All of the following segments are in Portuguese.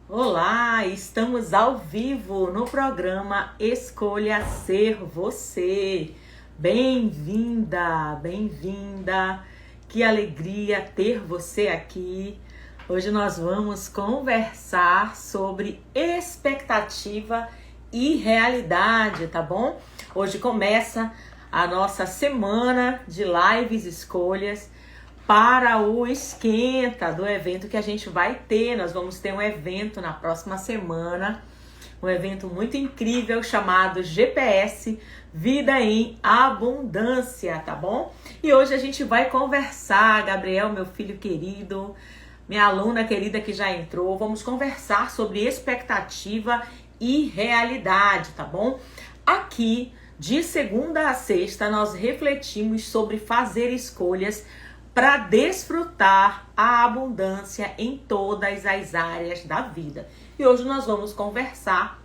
Olá, estamos ao vivo no programa Escolha Ser Você. Bem-vinda, bem-vinda. Que alegria ter você aqui. Hoje nós vamos conversar sobre expectativa e realidade, tá bom? Hoje começa a nossa semana de lives escolhas para o esquenta do evento que a gente vai ter. Nós vamos ter um evento na próxima semana, um evento muito incrível chamado GPS Vida em Abundância, tá bom? E hoje a gente vai conversar, Gabriel, meu filho querido, minha aluna querida que já entrou, vamos conversar sobre expectativa e realidade, tá bom? Aqui, de segunda a sexta, nós refletimos sobre fazer escolhas para desfrutar a abundância em todas as áreas da vida. E hoje nós vamos conversar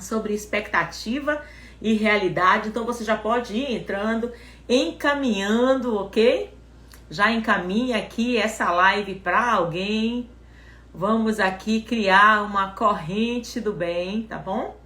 sobre expectativa e realidade. Então você já pode ir entrando, encaminhando, ok? Já encaminha aqui essa live para alguém. Vamos aqui criar uma corrente do bem, tá bom?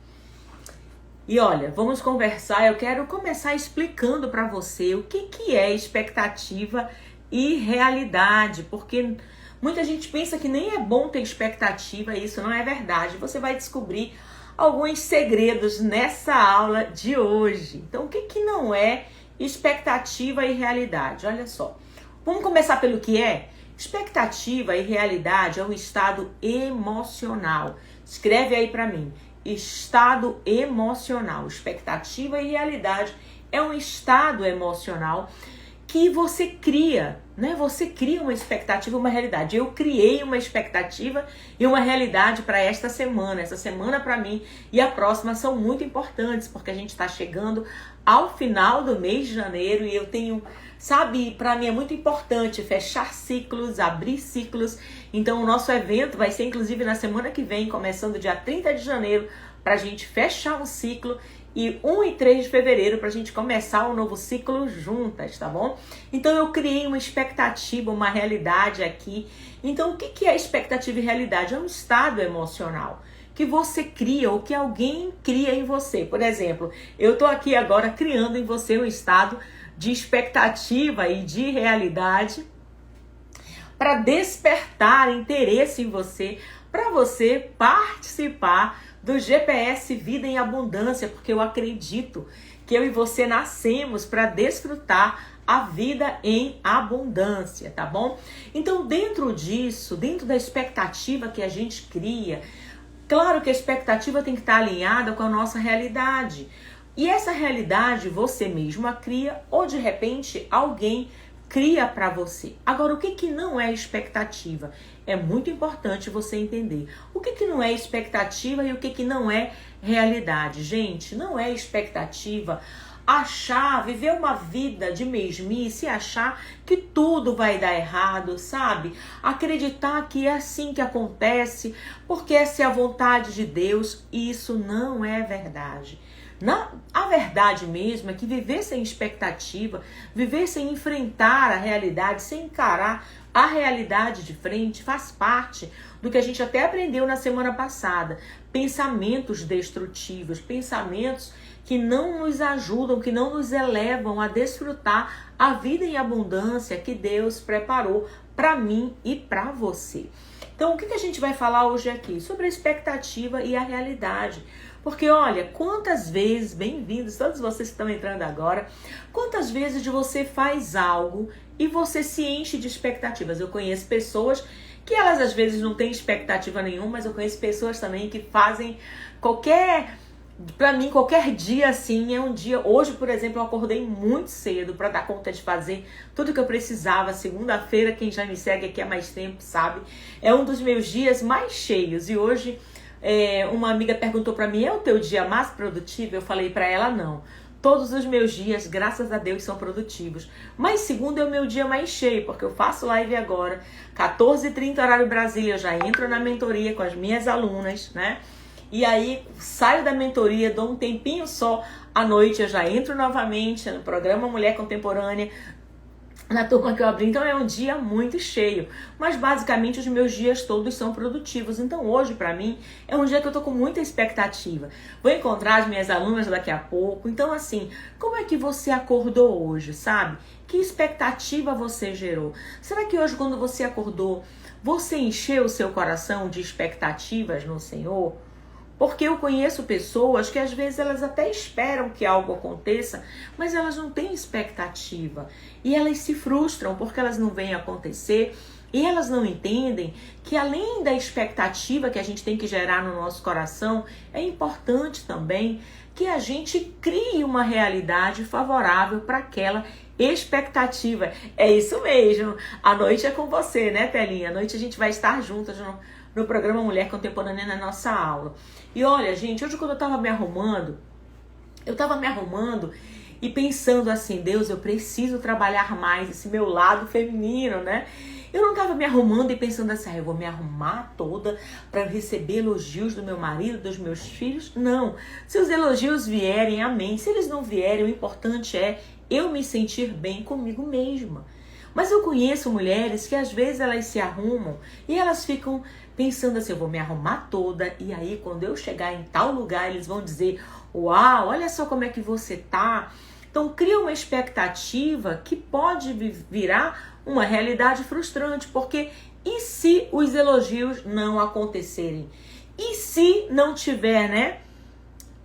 E olha, vamos conversar. Eu quero começar explicando para você o que é expectativa e realidade, porque muita gente pensa que nem é bom ter expectativa, e isso não é verdade. Você vai descobrir alguns segredos nessa aula de hoje. Então, o que não é expectativa e realidade? Olha só, vamos começar pelo que é. Expectativa e realidade é um estado emocional. Escreve aí para mim, estado emocional. Expectativa e realidade é um estado emocional que você cria, né? Você cria uma expectativa, uma realidade. Eu criei uma expectativa e uma realidade para esta semana. Essa semana para mim e a próxima são muito importantes, porque a gente está chegando ao final do mês de janeiro e eu tenho, sabe, para mim é muito importante fechar ciclos, abrir ciclos. Então o nosso evento vai ser inclusive na semana que vem, começando dia 30 de janeiro, para a gente fechar um ciclo. E 1 e 3 de fevereiro para a gente começar um novo ciclo juntas, tá bom? Então eu criei uma expectativa, uma realidade aqui. Então o que é expectativa e realidade? É um estado emocional que você cria ou que alguém cria em você. Por exemplo, eu tô aqui agora criando em você um estado de expectativa e de realidade para despertar interesse em você, para você participar do GPS Vida em Abundância, porque eu acredito que eu e você nascemos para desfrutar a vida em abundância, tá bom? Então, dentro disso, dentro da expectativa que a gente cria, claro que a expectativa tem que estar alinhada com a nossa realidade. E essa realidade você mesma cria ou de repente alguém cria para você. Agora, o que não é expectativa? É muito importante você entender o que não é expectativa e o que não é realidade. Gente, não é expectativa viver uma vida de mesmice, achar que tudo vai dar errado, sabe? Acreditar que é assim que acontece, porque essa é a vontade de Deus. Isso não é verdade. A verdade mesmo é que viver sem expectativa, viver sem enfrentar a realidade, sem encarar a realidade de frente, faz parte do que a gente até aprendeu na semana passada. Pensamentos destrutivos, pensamentos que não nos ajudam, que não nos elevam a desfrutar a vida em abundância que Deus preparou para mim e para você. Então, o que a gente vai falar hoje aqui? Sobre a expectativa e a realidade. Porque, olha, quantas vezes, bem-vindos, todos vocês que estão entrando agora, quantas vezes você faz algo e você se enche de expectativas? Eu conheço pessoas que elas às vezes não têm expectativa nenhuma, mas eu conheço pessoas também que fazem pra mim, qualquer dia assim é um dia. Hoje, por exemplo, eu acordei muito cedo para dar conta de fazer tudo que eu precisava. Segunda-feira, quem já me segue aqui há mais tempo sabe, é um dos meus dias mais cheios. E hoje uma amiga perguntou para mim, é o teu dia mais produtivo? Eu falei para ela, não. Todos os meus dias, graças a Deus, são produtivos. Mas segunda é o meu dia mais cheio, porque eu faço live agora, 14h30 horário Brasília, eu já entro na mentoria com as minhas alunas, né? E aí saio da mentoria, dou um tempinho só à noite, eu já entro novamente no programa Mulher Contemporânea, na turma que eu abri, então é um dia muito cheio, mas basicamente os meus dias todos são produtivos, então hoje pra mim é um dia que eu tô com muita expectativa. Vou encontrar as minhas alunas daqui a pouco, então assim, como é que você acordou hoje, sabe? Que expectativa você gerou? Será que hoje quando você acordou, você encheu o seu coração de expectativas no Senhor? Porque eu conheço pessoas que às vezes elas até esperam que algo aconteça, mas elas não têm expectativa. E elas se frustram porque elas não veem acontecer e elas não entendem que além da expectativa que a gente tem que gerar no nosso coração, é importante também que a gente crie uma realidade favorável para aquela expectativa. É isso mesmo. A noite é com você, né, Telinha? À noite a gente vai estar juntas no programa Mulher Contemporânea na nossa aula. E olha, gente, hoje quando eu tava me arrumando e pensando assim, Deus, eu preciso trabalhar mais esse meu lado feminino, né? Eu não tava me arrumando e pensando assim, eu vou me arrumar toda para receber elogios do meu marido, dos meus filhos. Não. Se os elogios vierem, amém. Se eles não vierem, o importante é eu me sentir bem comigo mesma. Mas eu conheço mulheres que às vezes elas se arrumam e elas ficam pensando assim, eu vou me arrumar toda e aí quando eu chegar em tal lugar eles vão dizer, uau, olha só como é que você tá. Então cria uma expectativa que pode virar uma realidade frustrante, porque e se os elogios não acontecerem? E se não tiver, né?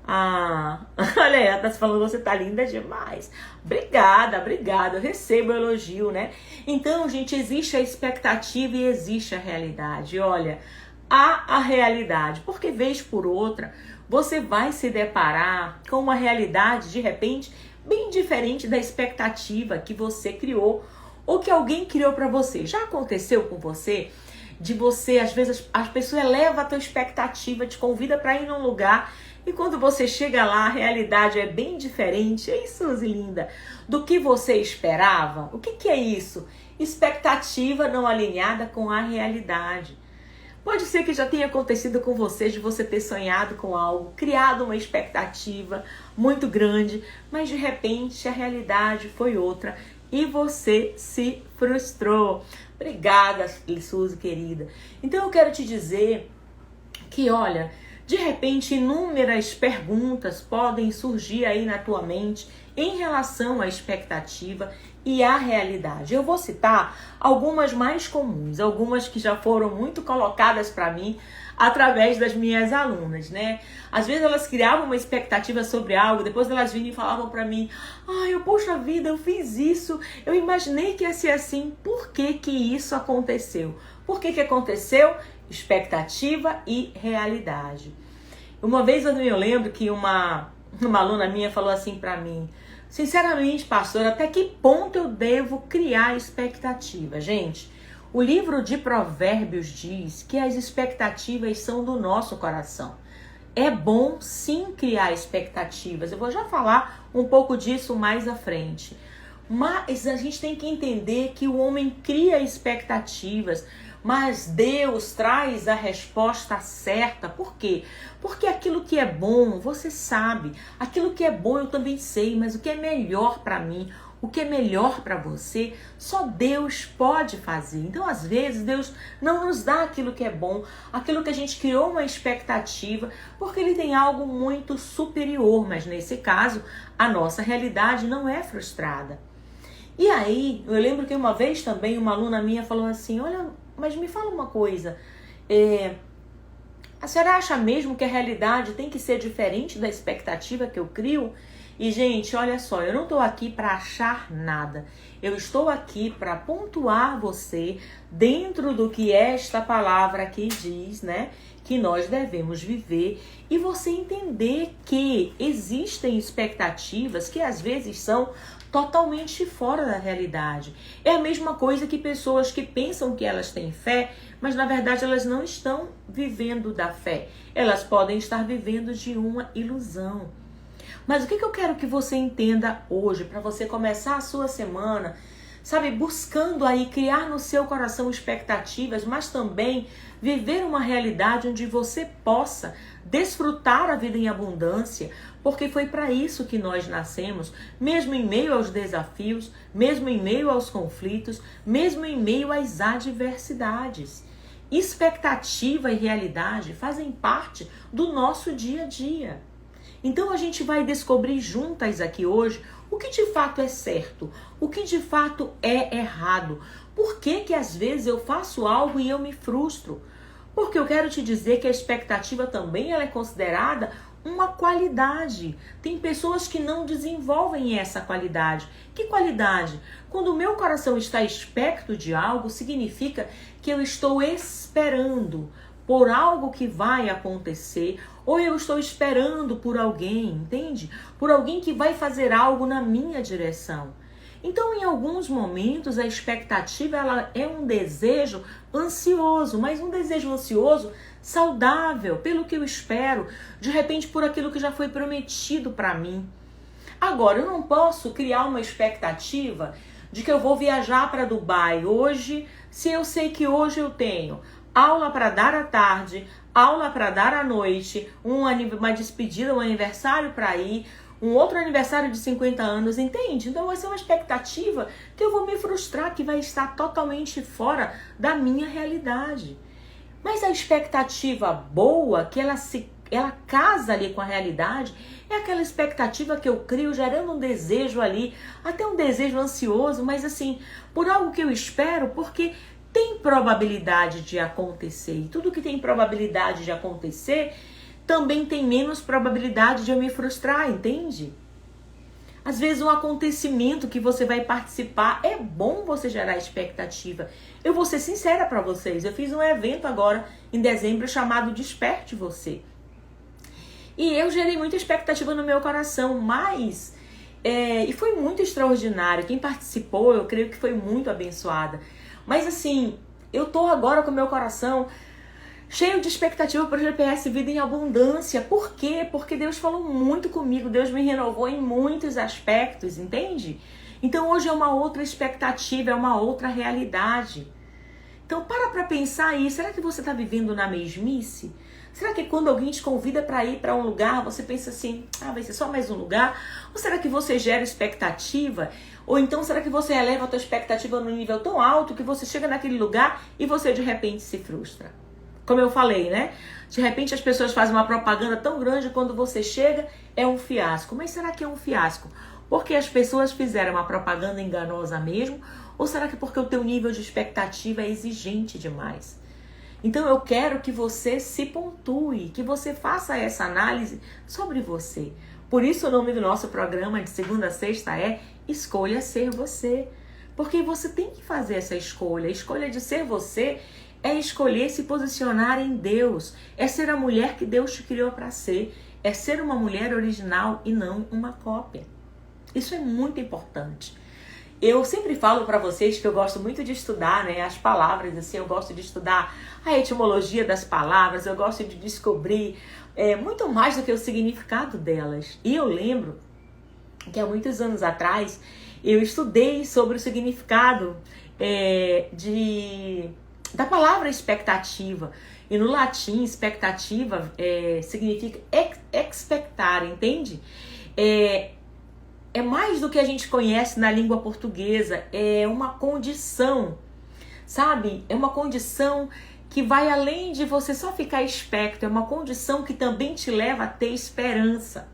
Olha aí, ela tá falando, você tá linda demais. Obrigada, eu recebo o elogio, né? Então, gente, existe a expectativa e existe a realidade. Olha, há a realidade, porque vez por outra, você vai se deparar com uma realidade, de repente, bem diferente da expectativa que você criou ou que alguém criou para você. Já aconteceu com você? De você, às vezes, as pessoas elevam a tua expectativa, te convida para ir num lugar e quando você chega lá, a realidade é bem diferente. É isso, Suzy linda, do que você esperava. O que é isso? Expectativa não alinhada com a realidade. Pode ser que já tenha acontecido com você, de você ter sonhado com algo, criado uma expectativa muito grande, mas de repente a realidade foi outra e você se frustrou. Obrigada, Suzy querida. Então eu quero te dizer que, olha, de repente inúmeras perguntas podem surgir aí na tua mente em relação à expectativa e à realidade. Eu vou citar algumas mais comuns, algumas que já foram muito colocadas para mim através das minhas alunas, né? Às vezes elas criavam uma expectativa sobre algo, depois elas vinham e falavam para mim, poxa vida, eu fiz isso, eu imaginei que ia ser assim, por que que isso aconteceu? Por que que aconteceu? Expectativa e realidade. Uma vez eu lembro que uma aluna minha falou assim para mim, sinceramente, pastora, até que ponto eu devo criar expectativa? Gente, o livro de Provérbios diz que as expectativas são do nosso coração. É bom sim criar expectativas. Eu vou já falar um pouco disso mais à frente. Mas a gente tem que entender que o homem cria expectativas, mas Deus traz a resposta certa. Por quê? Porque aquilo que é bom, você sabe. Aquilo que é bom eu também sei, mas o que é melhor para mim, o que é melhor para você, só Deus pode fazer. Então, às vezes, Deus não nos dá aquilo que é bom, aquilo que a gente criou uma expectativa, porque Ele tem algo muito superior. Mas, nesse caso, a nossa realidade não é frustrada. E aí, eu lembro que uma vez também uma aluna minha falou assim, olha, mas me fala uma coisa, a senhora acha mesmo que a realidade tem que ser diferente da expectativa que eu crio? E, gente, olha só, eu não estou aqui para achar nada. Eu estou aqui para pontuar você dentro do que esta palavra aqui diz, né? Que nós devemos viver e você entender que existem expectativas que às vezes são totalmente fora da realidade. É a mesma coisa que pessoas que pensam que elas têm fé, mas na verdade elas não estão vivendo da fé. Elas podem estar vivendo de uma ilusão. Mas o que eu quero que você entenda hoje, para você começar a sua semana sabe, buscando aí criar no seu coração expectativas, mas também viver uma realidade onde você possa desfrutar a vida em abundância, porque foi para isso que nós nascemos, mesmo em meio aos desafios, mesmo em meio aos conflitos, mesmo em meio às adversidades. Expectativa e realidade fazem parte do nosso dia a dia. Então a gente vai descobrir juntas aqui hoje o que de fato é certo, o que de fato é errado. Por que que às vezes eu faço algo e eu me frustro? Porque eu quero te dizer que a expectativa também ela é considerada uma qualidade. Tem pessoas que não desenvolvem essa qualidade. Que qualidade? Quando o meu coração está expecto de algo, significa que eu estou esperando por algo que vai acontecer, ou eu estou esperando por alguém, entende? Por alguém que vai fazer algo na minha direção. Então, em alguns momentos, a expectativa ela é um desejo ansioso, mas um desejo ansioso saudável, pelo que eu espero, de repente por aquilo que já foi prometido para mim. Agora, eu não posso criar uma expectativa de que eu vou viajar para Dubai hoje, se eu sei que hoje eu tenho aula para dar à tarde, aula para dar à noite, uma despedida, um aniversário para ir, um outro aniversário de 50 anos, entende? Então vai ser uma expectativa que eu vou me frustrar, que vai estar totalmente fora da minha realidade. Mas a expectativa boa, que ela casa ali com a realidade, é aquela expectativa que eu crio, gerando um desejo ali, até um desejo ansioso, mas assim, por algo que eu espero, porque tem probabilidade de acontecer. E tudo que tem probabilidade de acontecer, também tem menos probabilidade de eu me frustrar, entende? Às vezes um acontecimento que você vai participar, é bom você gerar expectativa. Eu vou ser sincera para vocês, eu fiz um evento agora em dezembro chamado Desperte Você. E eu gerei muita expectativa no meu coração, mas e foi muito extraordinário. Quem participou, eu creio que foi muito abençoada. Mas assim, eu tô agora com o meu coração cheio de expectativa para o GPS Vida em Abundância. Por quê? Porque Deus falou muito comigo, Deus me renovou em muitos aspectos, entende? Então hoje é uma outra expectativa, é uma outra realidade. Então para pensar aí, será que você está vivendo na mesmice? Será que quando alguém te convida para ir para um lugar, você pensa assim, vai ser só mais um lugar? Ou será que você gera expectativa? Ou então será que você eleva a tua expectativa num nível tão alto que você chega naquele lugar e você de repente se frustra? Como eu falei, né? De repente as pessoas fazem uma propaganda tão grande, quando você chega é um fiasco. Mas será que é um fiasco porque as pessoas fizeram uma propaganda enganosa mesmo? Ou será que porque o teu nível de expectativa é exigente demais? Então eu quero que você se pontue, que você faça essa análise sobre você. Por isso o nome do nosso programa de segunda a sexta é Escolha Ser Você. Porque você tem que fazer essa escolha. A escolha de ser você é escolher se posicionar em Deus. É ser a mulher que Deus te criou para ser. É ser uma mulher original e não uma cópia. Isso é muito importante. Eu sempre falo para vocês que eu gosto muito de estudar, né, as palavras, assim, eu gosto de estudar a etimologia das palavras, eu gosto de descobrir muito mais do que o significado delas. E eu lembro que há muitos anos atrás eu estudei sobre o significado da palavra expectativa. E no latim, expectativa significa expectar, entende? É mais do que a gente conhece na língua portuguesa, é uma condição, sabe? É uma condição que vai além de você só ficar expecto, é uma condição que também te leva a ter esperança.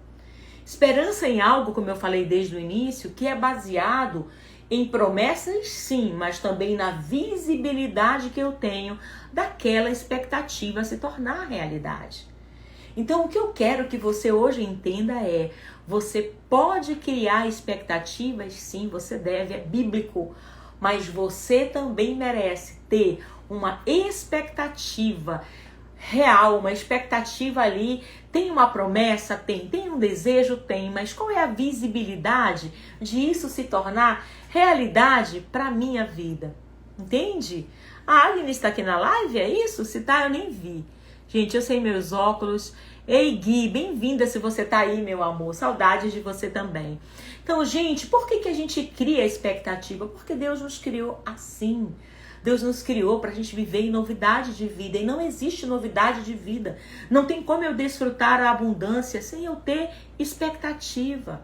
Esperança em algo, como eu falei desde o início, que é baseado em promessas, sim, mas também na visibilidade que eu tenho daquela expectativa se tornar realidade. Então, o que eu quero que você hoje entenda é: você pode criar expectativas, sim, você deve, é bíblico, mas você também merece ter uma expectativa real, uma expectativa ali. Tem uma promessa? Tem um desejo? Tem, mas qual é a visibilidade de isso se tornar realidade para a minha vida? Entende? A Agnes está aqui na live, é isso? Se tá, eu nem vi. Gente, eu sem meus óculos. Ei, Gui, bem-vinda se você tá aí, meu amor. Saudades de você também. Então, gente, por que a gente cria expectativa? Porque Deus nos criou assim. Deus nos criou para a gente viver em novidade de vida. E não existe novidade de vida. Não tem como eu desfrutar a abundância sem eu ter expectativa.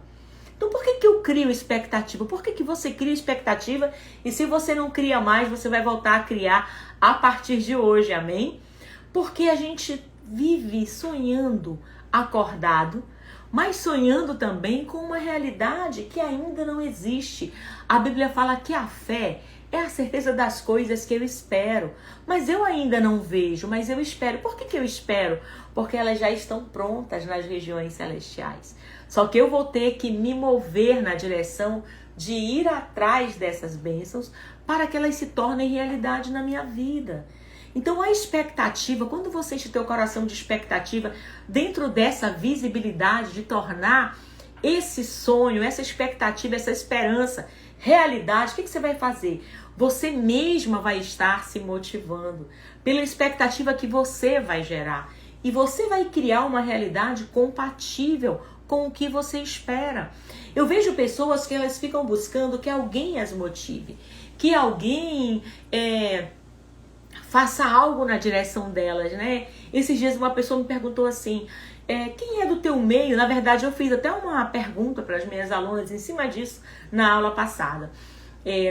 Então, por que eu crio expectativa? Por que você cria expectativa? E se você não cria mais, você vai voltar a criar a partir de hoje, amém? Porque a gente vive sonhando acordado, mas sonhando também com uma realidade que ainda não existe. A Bíblia fala que a fé é a certeza das coisas que eu espero. Mas eu ainda não vejo, mas eu espero. Por que eu espero? Porque elas já estão prontas nas regiões celestiais. Só que eu vou ter que me mover na direção de ir atrás dessas bênçãos para que elas se tornem realidade na minha vida. Então a expectativa, quando você enche teu coração de expectativa dentro dessa visibilidade de tornar esse sonho, essa expectativa, essa esperança realidade, o que você vai fazer? Você mesma vai estar se motivando pela expectativa que você vai gerar. E você vai criar uma realidade compatível com o que você espera. Eu vejo pessoas que elas ficam buscando que alguém as motive, que alguém faça algo na direção delas, né? Esses dias uma pessoa me perguntou assim, quem é do teu meio? Na verdade, eu fiz até uma pergunta para as minhas alunas em cima disso na aula passada,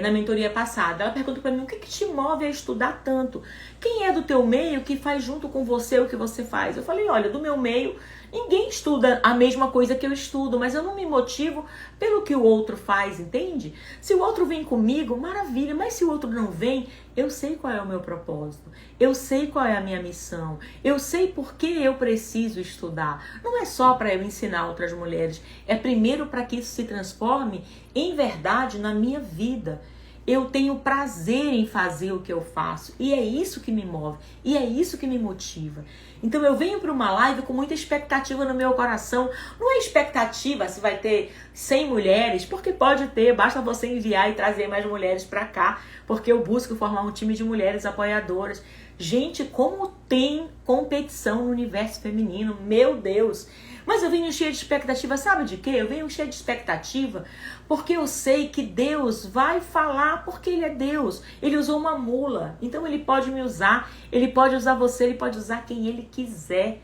na mentoria passada. Ela perguntou para mim, o que te move a estudar tanto? Quem é do teu meio que faz junto com você o que você faz? Eu falei, olha, do meu meio, ninguém estuda a mesma coisa que eu estudo, mas eu não me motivo pelo que o outro faz, entende? Se o outro vem comigo, maravilha, mas se o outro não vem, eu sei qual é o meu propósito, eu sei qual é a minha missão, eu sei por que eu preciso estudar. Não é só para eu ensinar outras mulheres, é primeiro para que isso se transforme em verdade na minha vida. Eu tenho prazer em fazer o que eu faço e é isso que me move e é isso que me motiva. Então eu venho para uma live com muita expectativa no meu coração. Não é expectativa se vai ter 100 mulheres, porque pode ter, basta você enviar e trazer mais mulheres para cá, porque eu busco formar um time de mulheres apoiadoras. Gente, como tem competição no universo feminino, meu Deus! Mas eu venho cheia de expectativa, sabe de quê? Eu venho cheia de expectativa porque eu sei que Deus vai falar, porque Ele é Deus. Ele usou uma mula, então Ele pode me usar, Ele pode usar você, Ele pode usar quem Ele quiser.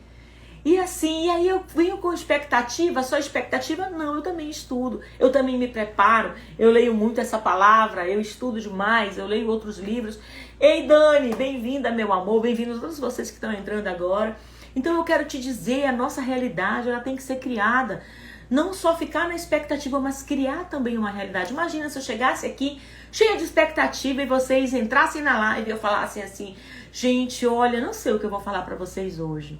E assim, e aí eu venho com expectativa, só expectativa? Não, eu também estudo, eu também me preparo, eu leio muito essa palavra, eu estudo demais, eu leio outros livros. Ei, Dani, bem-vinda, meu amor, bem-vindos a todos vocês que estão entrando agora. Então eu quero te dizer, a nossa realidade, ela tem que ser criada. Não só ficar na expectativa, mas criar também uma realidade. Imagina se eu chegasse aqui cheia de expectativa e vocês entrassem na live e eu falasse assim, gente, olha, não sei o que eu vou falar para vocês hoje.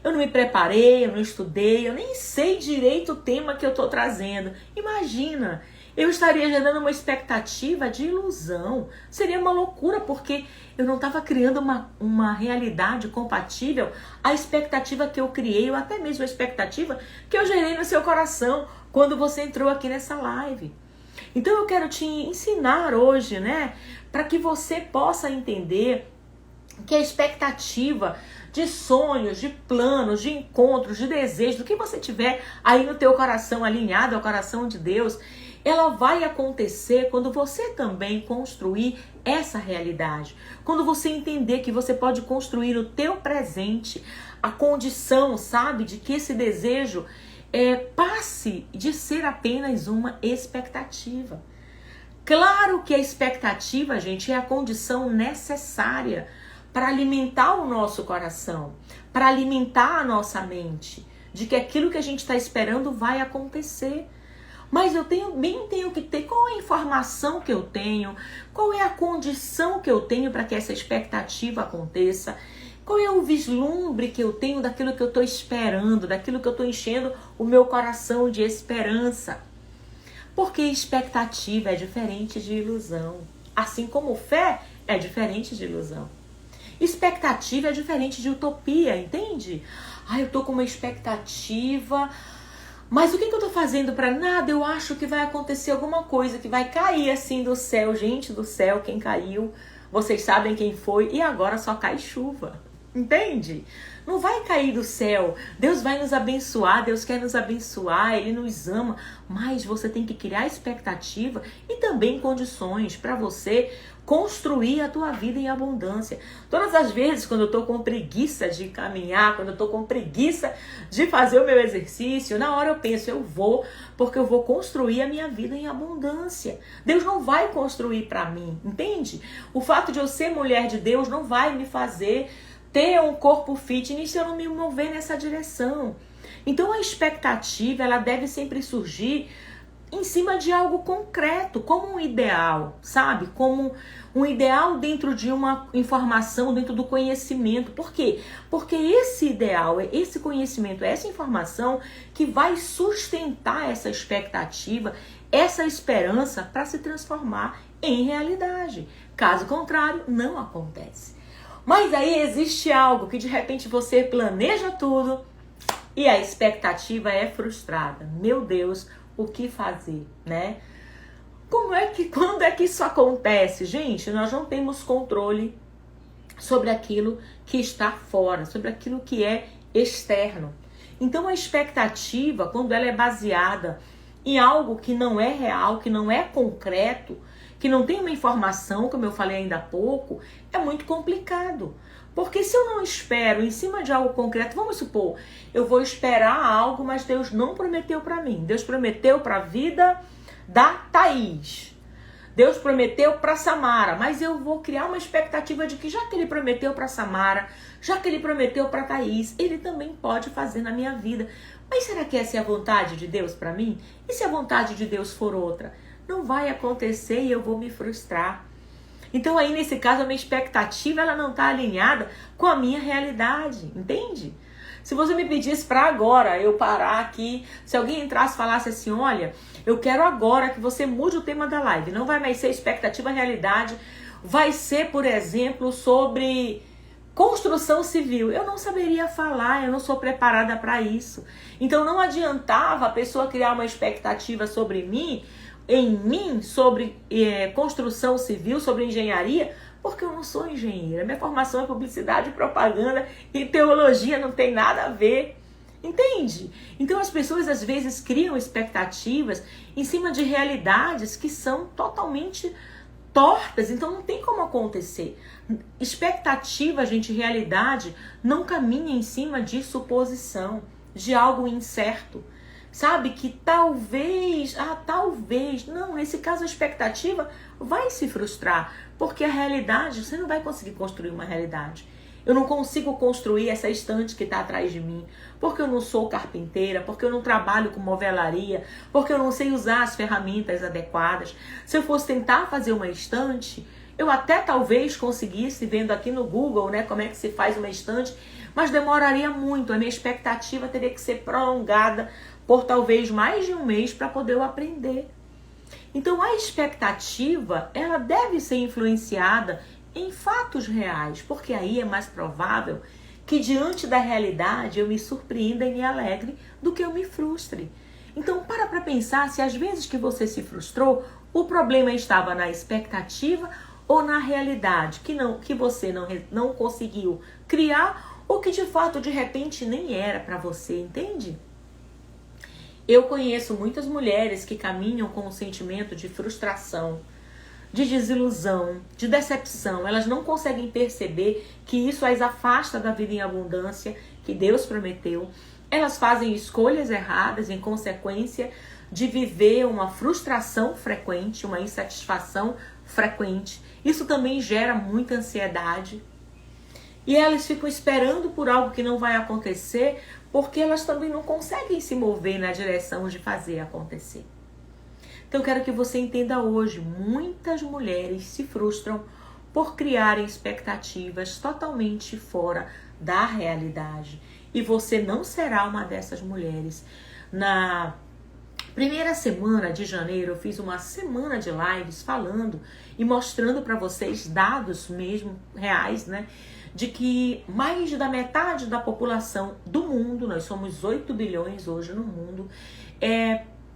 Eu não me preparei, eu não estudei, eu nem sei direito o tema que eu tô trazendo. Imagina, eu estaria gerando uma expectativa de ilusão. Seria uma loucura, porque eu não estava criando uma realidade compatível à expectativa que eu criei, ou até mesmo a expectativa que eu gerei no seu coração quando você entrou aqui nessa live. Então eu quero te ensinar hoje, né, para que você possa entender que a expectativa de sonhos, de planos, de encontros, de desejos, do que você tiver aí no teu coração, alinhado ao coração de Deus, ela vai acontecer quando você também construir essa realidade. Quando você entender que você pode construir o teu presente, a condição, sabe, de que esse desejo passe de ser apenas uma expectativa. Claro que a expectativa, gente, é a condição necessária para alimentar o nosso coração, para alimentar a nossa mente, de que aquilo que a gente está esperando vai acontecer. Mas eu tenho que ter qual é a informação que eu tenho, qual é a condição que eu tenho para que essa expectativa aconteça, qual é o vislumbre que eu tenho daquilo que eu estou esperando, daquilo que eu estou enchendo o meu coração de esperança. Porque expectativa é diferente de ilusão, assim como fé é diferente de ilusão. Expectativa é diferente de utopia, entende? Eu tô com uma expectativa, mas o que eu tô fazendo para nada? Eu acho que vai acontecer alguma coisa, que vai cair assim do céu. Gente do céu, quem caiu? Vocês sabem quem foi? E agora só cai chuva. Entende? Não vai cair do céu. Deus vai nos abençoar, Deus quer nos abençoar, Ele nos ama, mas você tem que criar expectativa e também condições para você construir a tua vida em abundância. Todas as vezes quando eu tô com preguiça de caminhar, quando eu tô com preguiça de fazer o meu exercício, na hora eu penso, eu vou, porque eu vou construir a minha vida em abundância. Deus não vai construir para mim, entende? O fato de eu ser mulher de Deus não vai me fazer ter um corpo fitness se eu não me mover nessa direção. Então a expectativa, ela deve sempre surgir em cima de algo concreto, como um ideal, sabe? Como um ideal dentro de uma informação, dentro do conhecimento. Por quê? Porque esse ideal, esse conhecimento, essa informação que vai sustentar essa expectativa, essa esperança para se transformar em realidade. Caso contrário, não acontece. Mas aí existe algo que de repente você planeja tudo e a expectativa é frustrada. Meu Deus, o que fazer, né? Quando é que isso acontece? Gente, nós não temos controle sobre aquilo que está fora, sobre aquilo que é externo. Então a expectativa, quando ela é baseada em algo que não é real, que não é concreto, que não tem uma informação, como eu falei ainda há pouco, é muito complicado. Porque se eu não espero em cima de algo concreto, vamos supor, eu vou esperar algo, mas Deus não prometeu para mim. Deus prometeu para a vida da Thaís. Deus prometeu para Samara, mas eu vou criar uma expectativa de que já que Ele prometeu para Samara, já que Ele prometeu para Thaís, Ele também pode fazer na minha vida. Mas será que essa é a vontade de Deus para mim? E se a vontade de Deus for outra? Não vai acontecer e eu vou me frustrar. Então aí nesse caso a minha expectativa ela não está alinhada com a minha realidade, entende? Se você me pedisse para agora eu parar aqui, se alguém entrasse e falasse assim, olha, eu quero agora que você mude o tema da live, não vai mais ser expectativa, realidade, vai ser, por exemplo, sobre construção civil. Eu não saberia falar, eu não sou preparada para isso. Então não adiantava a pessoa criar uma expectativa sobre mim, em mim, sobre construção civil, sobre engenharia, porque eu não sou engenheira. Minha formação é publicidade, propaganda e teologia, não tem nada a ver. Entende? Então as pessoas às vezes criam expectativas em cima de realidades que são totalmente tortas, então não tem como acontecer. Expectativa, gente, realidade não caminha em cima de suposição, de algo incerto. Sabe que talvez, não, nesse caso a expectativa vai se frustrar, porque a realidade, você não vai conseguir construir uma realidade. Eu não consigo construir essa estante que está atrás de mim, porque eu não sou carpinteira, porque eu não trabalho com movelaria, porque eu não sei usar as ferramentas adequadas. Se eu fosse tentar fazer uma estante, eu até talvez conseguisse, vendo aqui no Google, né, como é que se faz uma estante, mas demoraria muito, a minha expectativa teria que ser prolongada por talvez mais de um mês para poder eu aprender. Então a expectativa, ela deve ser influenciada em fatos reais, porque aí é mais provável que diante da realidade eu me surpreenda e me alegre do que eu me frustre. Então para pensar se às vezes que você se frustrou, o problema estava na expectativa ou na realidade, que você não conseguiu criar ou que de fato de repente nem era para você, entende? Eu conheço muitas mulheres que caminham com um sentimento de frustração, de desilusão, de decepção. Elas não conseguem perceber que isso as afasta da vida em abundância que Deus prometeu. Elas fazem escolhas erradas em consequência de viver uma frustração frequente, uma insatisfação frequente. Isso também gera muita ansiedade. E elas ficam esperando por algo que não vai acontecer, porque elas também não conseguem se mover na direção de fazer acontecer. Então eu quero que você entenda hoje, muitas mulheres se frustram por criarem expectativas totalmente fora da realidade. E você não será uma dessas mulheres. Na primeira semana de janeiro, eu fiz uma semana de lives falando e mostrando para vocês dados mesmo reais, né? De que mais da metade da população do mundo, nós somos 8 bilhões hoje no mundo,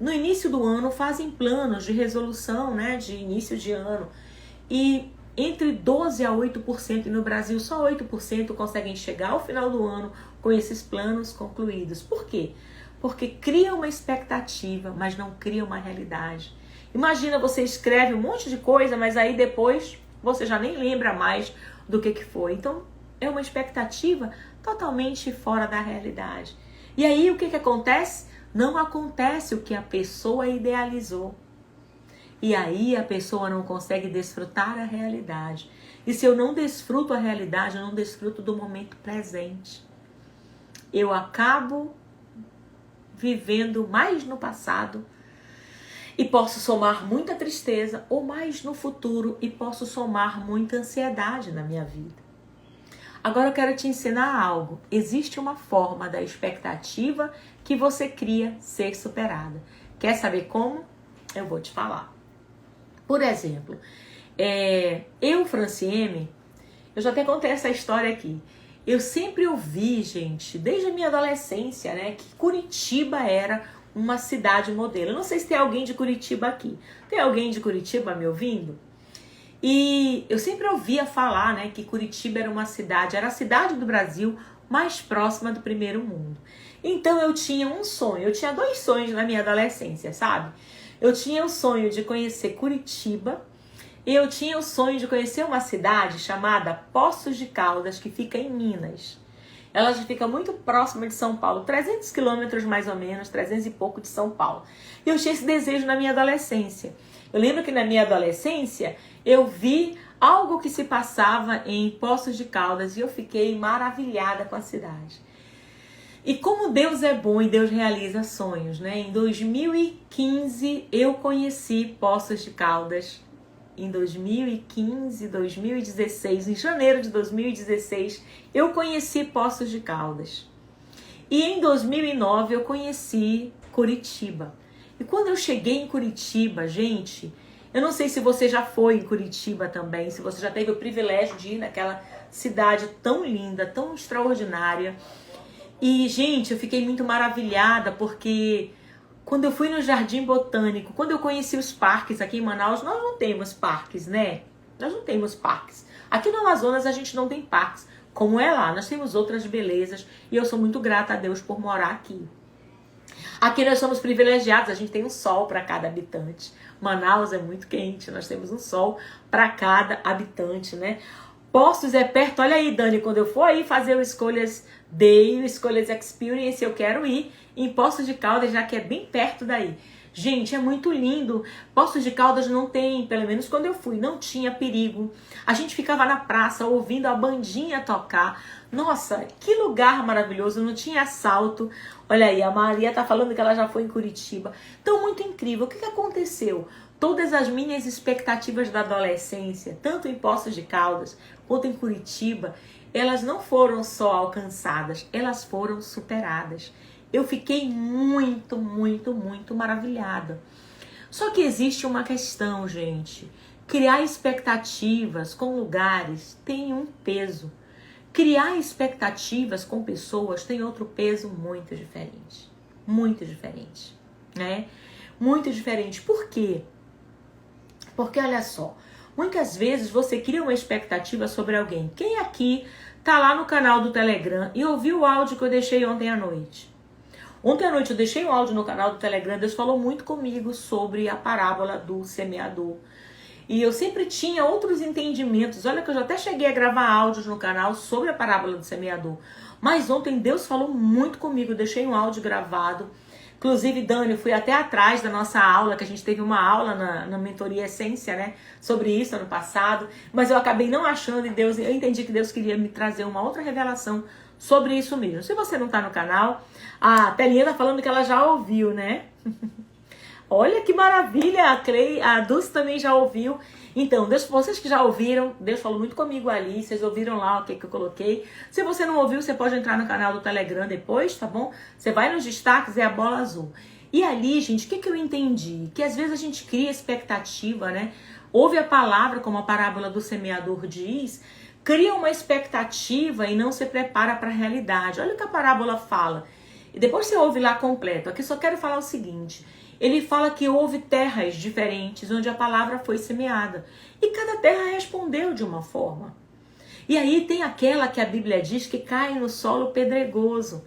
no início do ano fazem planos de resolução, né, de início de ano. E entre 12 a 8%, e no Brasil só 8% conseguem chegar ao final do ano com esses planos concluídos. Por quê? Porque cria uma expectativa, mas não cria uma realidade. Imagina, você escreve um monte de coisa, mas aí depois você já nem lembra mais do que foi. Então, é uma expectativa totalmente fora da realidade. E aí, o que acontece? Não acontece o que a pessoa idealizou. E aí, a pessoa não consegue desfrutar a realidade. E se eu não desfruto a realidade, eu não desfruto do momento presente. Eu acabo vivendo mais no passado e posso somar muita tristeza, ou mais no futuro e posso somar muita ansiedade na minha vida. Agora eu quero te ensinar algo. Existe uma forma da expectativa que você cria ser superada. Quer saber como? Eu vou te falar. Por exemplo, Francieme, eu já até contei essa história aqui. Eu sempre ouvi, gente, desde a minha adolescência, né, que Curitiba era uma cidade modelo. Eu não sei se tem alguém de Curitiba aqui. Tem alguém de Curitiba me ouvindo? E eu sempre ouvia falar, né, que Curitiba era uma cidade, era a cidade do Brasil mais próxima do primeiro mundo. Então eu tinha um sonho, eu tinha 2 sonhos na minha adolescência, sabe? Eu tinha o sonho de conhecer Curitiba e eu tinha o sonho de conhecer uma cidade chamada Poços de Caldas, que fica em Minas. Ela já fica muito próxima de São Paulo, 300 quilômetros mais ou menos, 300 e pouco de São Paulo. E eu tinha esse desejo na minha adolescência. Eu lembro que na minha adolescência eu vi algo que se passava em Poços de Caldas e eu fiquei maravilhada com a cidade. E como Deus é bom e Deus realiza sonhos, né? Em 2015 eu conheci Poços de Caldas. Em 2015, 2016, em janeiro de 2016, eu conheci Poços de Caldas. E em 2009 eu conheci Curitiba. E quando eu cheguei em Curitiba, gente, eu não sei se você já foi em Curitiba também, se você já teve o privilégio de ir naquela cidade tão linda, tão extraordinária. E, gente, eu fiquei muito maravilhada porque quando eu fui no Jardim Botânico, quando eu conheci os parques aqui em Manaus, nós não temos parques, né? Nós não temos parques. Aqui no Amazonas a gente não tem parques, como é lá. Nós temos outras belezas e eu sou muito grata a Deus por morar aqui. Aqui nós somos privilegiados, a gente tem um sol para cada habitante. Manaus é muito quente, nós temos um sol para cada habitante, né? Poços é perto, olha aí, Dani, quando eu for aí fazer o Escolhas Day, o Escolhas Experience, eu quero ir em Poços de Caldas, já que é bem perto daí. Gente, é muito lindo. Poços de Caldas não tem, pelo menos quando eu fui, não tinha perigo. A gente ficava na praça ouvindo a bandinha tocar. Nossa, que lugar maravilhoso, não tinha assalto. Olha aí, a Maria tá falando que ela já foi em Curitiba. Então, muito incrível. O que aconteceu? Todas as minhas expectativas da adolescência, tanto em Poços de Caldas quanto em Curitiba, elas não foram só alcançadas, elas foram superadas. Eu fiquei muito, muito, muito maravilhada. Só que existe uma questão, gente. Criar expectativas com lugares tem um peso. Criar expectativas com pessoas tem outro peso muito diferente. Muito diferente, né? Muito diferente. Por quê? Porque, olha só, muitas vezes você cria uma expectativa sobre alguém. Quem aqui tá lá no canal do Telegram e ouviu o áudio que eu deixei ontem à noite? Ontem à noite eu deixei um áudio no canal do Telegram, Deus falou muito comigo sobre a parábola do semeador. E eu sempre tinha outros entendimentos. Olha que eu já até cheguei a gravar áudios no canal sobre a parábola do semeador. Mas ontem Deus falou muito comigo, eu deixei um áudio gravado. Inclusive, Dani, eu fui até atrás da nossa aula, que a gente teve uma aula na mentoria Essência, né? Sobre isso ano passado. Mas eu acabei não achando e eu entendi que Deus queria me trazer uma outra revelação sobre isso mesmo. Se você não tá no canal, a Telinha tá falando que ela já ouviu, né? Olha que maravilha, a Dulce também já ouviu. Então, vocês que já ouviram, Deus falou muito comigo ali, vocês ouviram lá o que eu coloquei. Se você não ouviu, você pode entrar no canal do Telegram depois, tá bom? Você vai nos destaques, é a bola azul. E ali, gente, o que eu entendi? Que às vezes a gente cria expectativa, né? Ouve a palavra, como a parábola do semeador diz, cria uma expectativa e não se prepara para a realidade. Olha o que a parábola fala. E depois você ouve lá completo. Aqui só quero falar o seguinte. ele fala que houve terras diferentes onde a palavra foi semeada. E cada terra respondeu de uma forma. E aí tem aquela que a Bíblia diz que cai no solo pedregoso.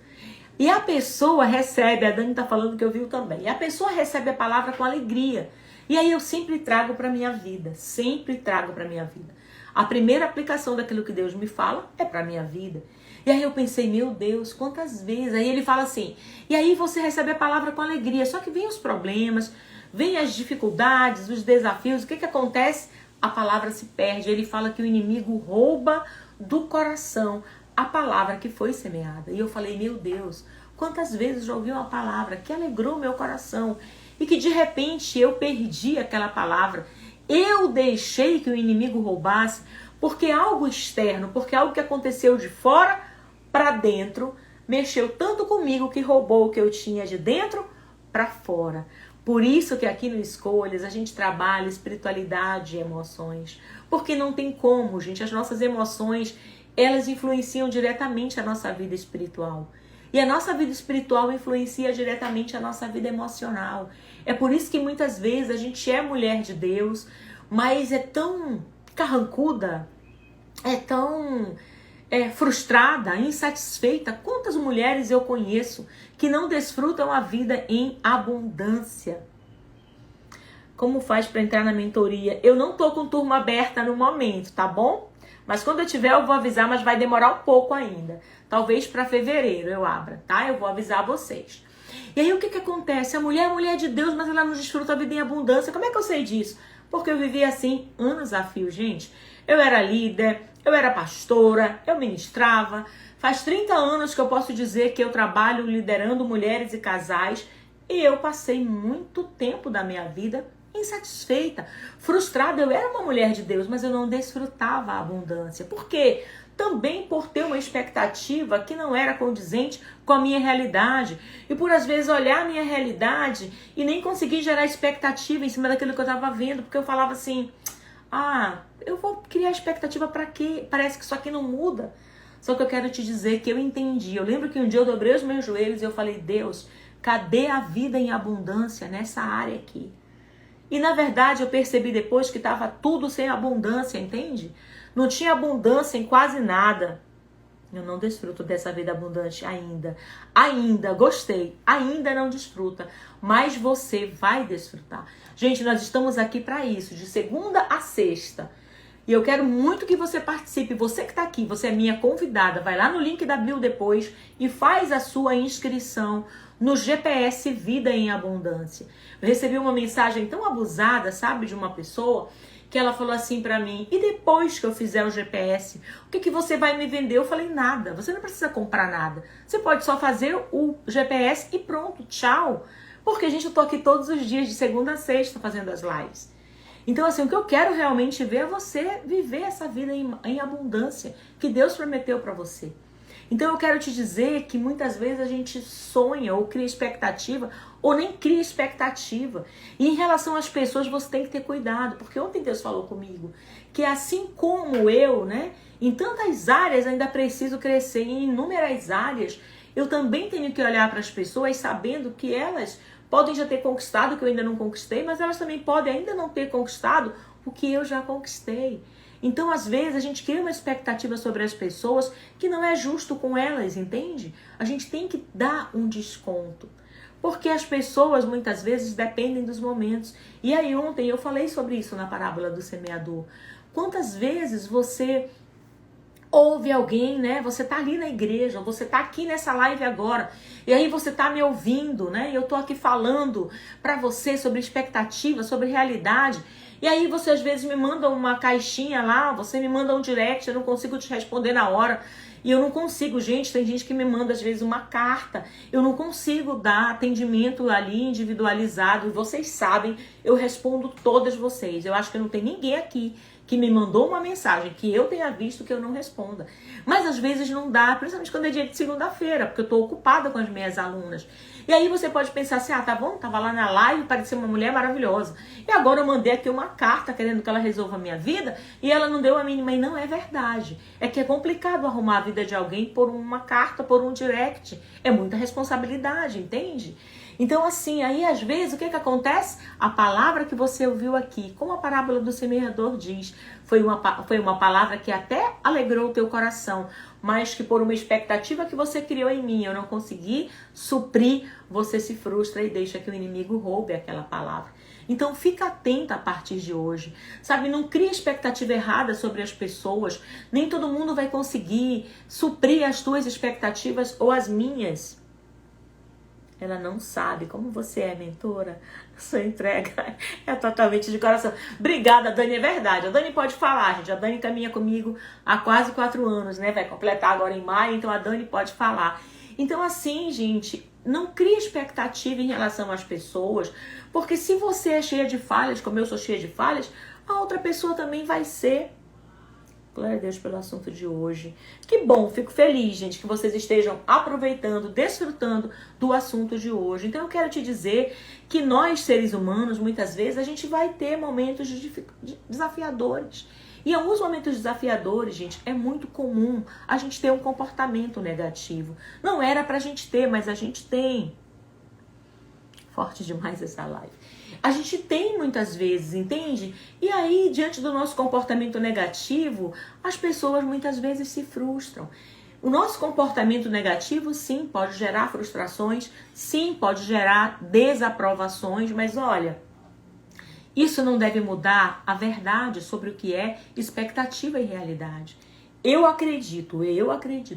E a pessoa recebe, a Dani está falando que eu vi também, e a pessoa recebe a palavra com alegria. E aí eu sempre trago para a minha vida, sempre trago para a minha vida. A primeira aplicação daquilo que Deus me fala é para a minha vida. E aí eu pensei, meu Deus, quantas vezes? Aí ele fala assim, e aí você recebe a palavra com alegria, só que vem os problemas, vem as dificuldades, os desafios, o que acontece? A palavra se perde. Ele fala que o inimigo rouba do coração a palavra que foi semeada. E eu falei, meu Deus, quantas vezes já ouvi uma palavra que alegrou meu coração e que de repente eu perdi aquela palavra. Eu deixei que o inimigo roubasse porque algo externo, porque algo que aconteceu de fora para dentro mexeu tanto comigo que roubou o que eu tinha de dentro para fora. Por isso que aqui no Escolhas a gente trabalha espiritualidade e emoções. Porque não tem como, gente, as nossas emoções, elas influenciam diretamente a nossa vida espiritual. E a nossa vida espiritual influencia diretamente a nossa vida emocional. É por isso que muitas vezes a gente é mulher de Deus, mas é tão carrancuda, é tão frustrada, insatisfeita. Quantas mulheres eu conheço que não desfrutam a vida em abundância? Como faz para entrar na mentoria? Eu não tô com turma aberta no momento, tá bom? Mas quando eu tiver eu vou avisar, mas vai demorar um pouco ainda. Talvez para fevereiro eu abra, tá? Eu vou avisar vocês. E aí o que acontece? A mulher é mulher de Deus, mas ela não desfruta a vida em abundância. Como é que eu sei disso? Porque eu vivi assim anos a fio, gente. Eu era líder, eu era pastora, eu ministrava. Faz 30 anos que eu posso dizer que eu trabalho liderando mulheres e casais. E eu passei muito tempo da minha vida insatisfeita, frustrada. Eu era uma mulher de Deus, mas eu não desfrutava a abundância. Por quê? Também por ter uma expectativa que não era condizente com a minha realidade. E por às vezes olhar a minha realidade e nem conseguir gerar expectativa em cima daquilo que eu estava vendo. Porque eu falava assim, eu vou criar expectativa para quê? Parece que isso aqui não muda. Só que eu quero te dizer que eu entendi. Eu lembro que um dia eu dobrei os meus joelhos e eu falei, Deus, cadê a vida em abundância nessa área aqui? E na verdade eu percebi depois que estava tudo sem abundância, entende? Não tinha abundância em quase nada. Eu não desfruto dessa vida abundante ainda. Ainda, gostei. Ainda não desfruta. Mas você vai desfrutar. Gente, nós estamos aqui para isso, de segunda a sexta. E eu quero muito que você participe. Você que está aqui, você é minha convidada. Vai lá no link da bio depois e faz a sua inscrição no GPS Vida em Abundância. Eu recebi uma mensagem tão abusada, sabe, de uma pessoa, que ela falou assim pra mim, e depois que eu fizer o GPS, o que você vai me vender? Eu falei, nada, você não precisa comprar nada. Você pode só fazer o GPS e pronto, tchau. Porque, gente, eu tô aqui todos os dias, de segunda a sexta, fazendo as lives. Então, assim, o que eu quero realmente ver é você viver essa vida em abundância que Deus prometeu pra você. Então eu quero te dizer que muitas vezes a gente sonha ou cria expectativa ou nem cria expectativa. E em relação às pessoas você tem que ter cuidado, porque ontem Deus falou comigo que assim como eu, né, em tantas áreas ainda preciso crescer, em inúmeras áreas, eu também tenho que olhar para as pessoas sabendo que elas podem já ter conquistado o que eu ainda não conquistei, mas elas também podem ainda não ter conquistado o que eu já conquistei. Então, às vezes, a gente cria uma expectativa sobre as pessoas que não é justo com elas, entende? A gente tem que dar um desconto. Porque as pessoas, muitas vezes, dependem dos momentos. E aí, ontem, eu falei sobre isso na parábola do semeador. Quantas vezes você ouve alguém, né? Você tá ali na igreja, você tá aqui nessa live agora, e aí você tá me ouvindo, né? E eu tô aqui falando pra você sobre expectativa, sobre realidade. E aí você às vezes me manda uma caixinha lá, você me manda um direct, eu não consigo te responder na hora. E eu não consigo, gente, tem gente que me manda às vezes uma carta. Eu não consigo dar atendimento ali individualizado. E vocês sabem, eu respondo todas vocês. Eu acho que não tem ninguém aqui que me mandou uma mensagem que eu tenha visto que eu não responda. Mas às vezes não dá, principalmente quando é dia de segunda-feira, porque eu estou ocupada com as minhas alunas. E aí você pode pensar assim, tá bom, tava lá na live, parecia uma mulher maravilhosa. E agora eu mandei aqui uma carta querendo que ela resolva a minha vida e ela não deu a mínima. E não é verdade. É que é complicado arrumar a vida de alguém por uma carta, por um direct. É muita responsabilidade, entende? Então, assim, aí às vezes o que acontece? A palavra que você ouviu aqui, como a parábola do semeador diz, foi uma palavra que até alegrou o teu coração, mas que por uma expectativa que você criou em mim, eu não consegui suprir, você se frustra e deixa que o inimigo roube aquela palavra. Então fica atenta a partir de hoje, sabe? Não cria expectativa errada sobre as pessoas, nem todo mundo vai conseguir suprir as tuas expectativas ou as minhas. Ela não sabe como você é, mentora. Sua entrega é totalmente de coração. Obrigada, Dani, é verdade. A Dani pode falar, gente. A Dani caminha comigo há quase 4 anos, né? Vai completar agora em maio, então a Dani pode falar. Então, assim, gente, não crie expectativa em relação às pessoas, porque se você é cheia de falhas, como eu sou cheia de falhas, a outra pessoa também vai ser. Glória a Deus pelo assunto de hoje. Que bom, fico feliz, gente, que vocês estejam aproveitando, desfrutando do assunto de hoje. Então eu quero te dizer que nós, seres humanos, muitas vezes a gente vai ter momentos desafiadores. E em alguns momentos desafiadores, gente, é muito comum a gente ter um comportamento negativo. Não era pra gente ter, mas a gente tem. Forte demais essa live. A gente tem muitas vezes, entende? E aí, diante do nosso comportamento negativo, as pessoas muitas vezes se frustram. O nosso comportamento negativo, sim, pode gerar frustrações, sim, pode gerar desaprovações, mas olha, isso não deve mudar a verdade sobre o que é expectativa e realidade. Eu acredito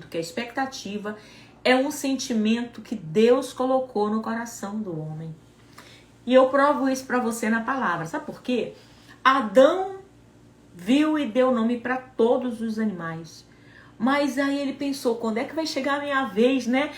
que a expectativa é um sentimento que Deus colocou no coração do homem. E eu provo isso para você na palavra. Sabe por quê? Adão viu e deu nome para todos os animais. Mas aí ele pensou, quando é que vai chegar a minha vez, né?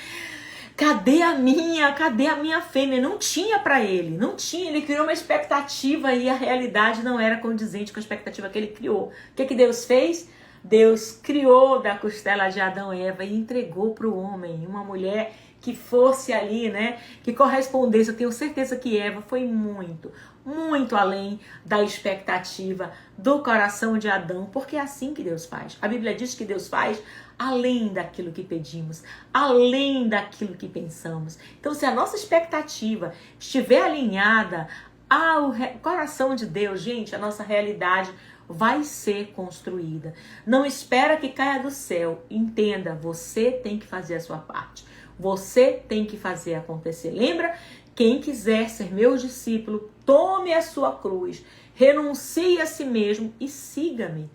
Cadê a minha fêmea? Não tinha para ele, não tinha. Ele criou uma expectativa e a realidade não era condizente com a expectativa que ele criou. O que Deus fez? Deus criou da costela de Adão e Eva e entregou para o homem uma mulher que fosse ali, né, que correspondesse. Eu tenho certeza que Eva foi muito, muito além da expectativa do coração de Adão, porque é assim que Deus faz. A Bíblia diz que Deus faz além daquilo que pedimos, além daquilo que pensamos. Então, se a nossa expectativa estiver alinhada ao coração de Deus, gente, a nossa realidade vai ser construída. Não espera que caia do céu. Entenda, você tem que fazer a sua parte. Você tem que fazer acontecer. Lembra? Quem quiser ser meu discípulo, tome a sua cruz, renuncie a si mesmo e siga-me.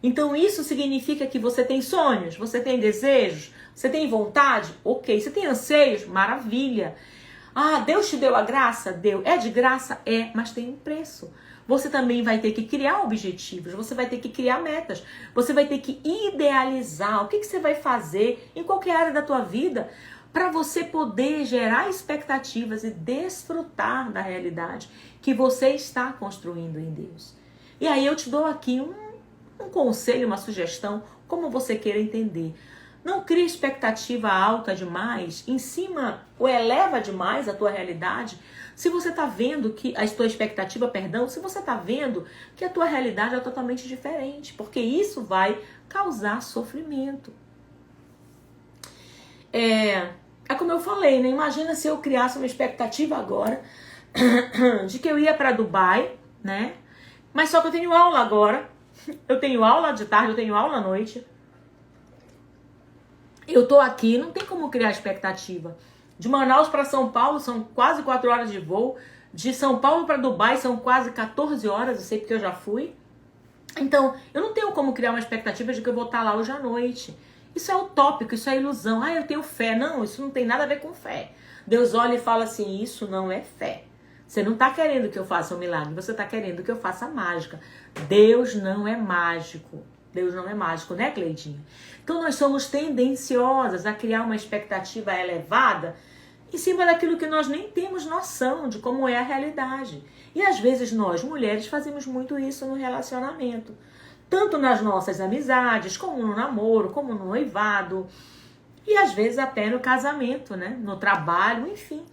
Então isso significa que você tem sonhos, você tem desejos, você tem vontade? Ok. Você tem anseios? Maravilha. Ah, Deus te deu a graça? Deu. É de graça? É, mas tem um preço. Você também vai ter que criar objetivos, você vai ter que criar metas, você vai ter que idealizar o que você vai fazer em qualquer área da tua vida para você poder gerar expectativas e desfrutar da realidade que você está construindo em Deus. E aí eu te dou aqui um conselho, uma sugestão, como você queira entender. Não crie expectativa alta demais, em cima, ou eleva demais a tua realidade, se você está vendo que, a tua expectativa, se você está vendo que a tua realidade é totalmente diferente, porque isso vai causar sofrimento. É como eu falei, né? Imagina se eu criasse uma expectativa agora de que eu ia para Dubai, né? Mas só que eu tenho aula agora, eu tenho aula de tarde, eu tenho aula à noite. Eu tô aqui, não tem como criar expectativa. De Manaus para São Paulo são quase 4 horas de voo. De São Paulo para Dubai são quase 14 horas, eu sei porque eu já fui. Então, eu não tenho como criar uma expectativa de que eu vou estar lá hoje à noite. Isso é utópico, isso é ilusão. Ah, eu tenho fé. Não, isso não tem nada a ver com fé. Deus olha e fala assim, isso não é fé. Você não está querendo que eu faça um milagre, você está querendo que eu faça mágica. Deus não é mágico. Deus não é mágico, né, Cleidinha? Então nós somos tendenciosas a criar uma expectativa elevada em cima daquilo que nós nem temos noção de como é a realidade. E às vezes nós, mulheres, fazemos muito isso no relacionamento. Tanto nas nossas amizades, como no namoro, como no noivado. E às vezes até no casamento, né? No trabalho, enfim.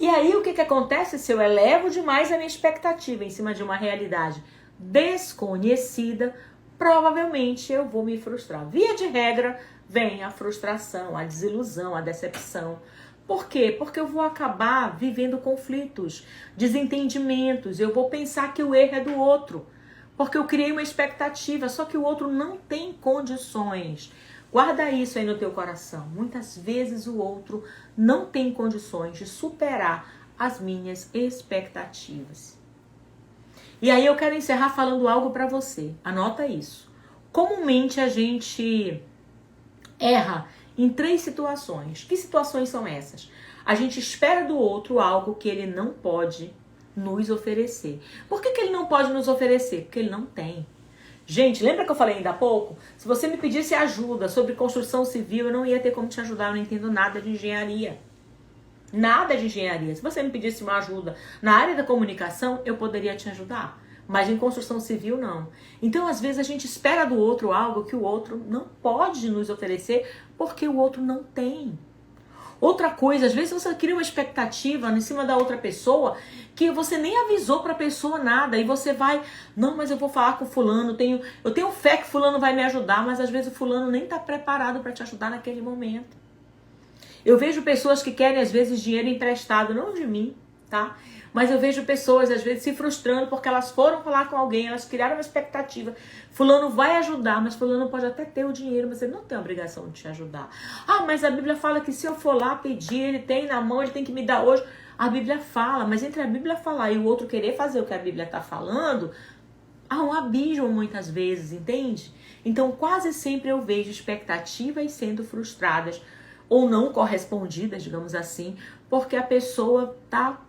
E aí o que acontece se eu elevo demais a minha expectativa em cima de uma realidade desconhecida? Provavelmente eu vou me frustrar. Via de regra, vem a frustração, a desilusão, a decepção. Por quê? Porque eu vou acabar vivendo conflitos, desentendimentos, eu vou pensar que o erro é do outro, porque eu criei uma expectativa, só que o outro não tem condições. Guarda isso aí no teu coração. Muitas vezes o outro não tem condições de superar as minhas expectativas. E aí eu quero encerrar falando algo para você. Anota isso. Comumente a gente erra em 3 situações. Que situações são essas? A gente espera do outro algo que ele não pode nos oferecer. Por que ele não pode nos oferecer? Porque ele não tem. Gente, lembra que eu falei ainda há pouco? Se você me pedisse ajuda sobre construção civil, eu não ia ter como te ajudar. Eu não entendo nada de engenharia. Nada de engenharia. Se você me pedisse uma ajuda na área da comunicação, eu poderia te ajudar. Mas em construção civil, não. Então, às vezes, a gente espera do outro algo que o outro não pode nos oferecer porque o outro não tem. Outra coisa, às vezes você cria uma expectativa em cima da outra pessoa que você nem avisou pra pessoa nada. E você vai, não, mas eu vou falar com o fulano, eu tenho fé que fulano vai me ajudar, mas às vezes o fulano nem tá preparado para te ajudar naquele momento. Eu vejo pessoas que querem, às vezes, dinheiro emprestado, não de mim, tá? Mas eu vejo pessoas, às vezes, se frustrando porque elas foram falar com alguém, elas criaram uma expectativa. Fulano vai ajudar, mas fulano pode até ter o dinheiro, mas ele não tem a obrigação de te ajudar. Ah, mas a Bíblia fala que se eu for lá pedir, ele tem na mão, ele tem que me dar hoje. A Bíblia fala, mas entre a Bíblia falar e o outro querer fazer o que a Bíblia está falando, há um abismo muitas vezes, entende? Então, quase sempre eu vejo expectativas sendo frustradas ou não correspondidas, digamos assim, porque a pessoa está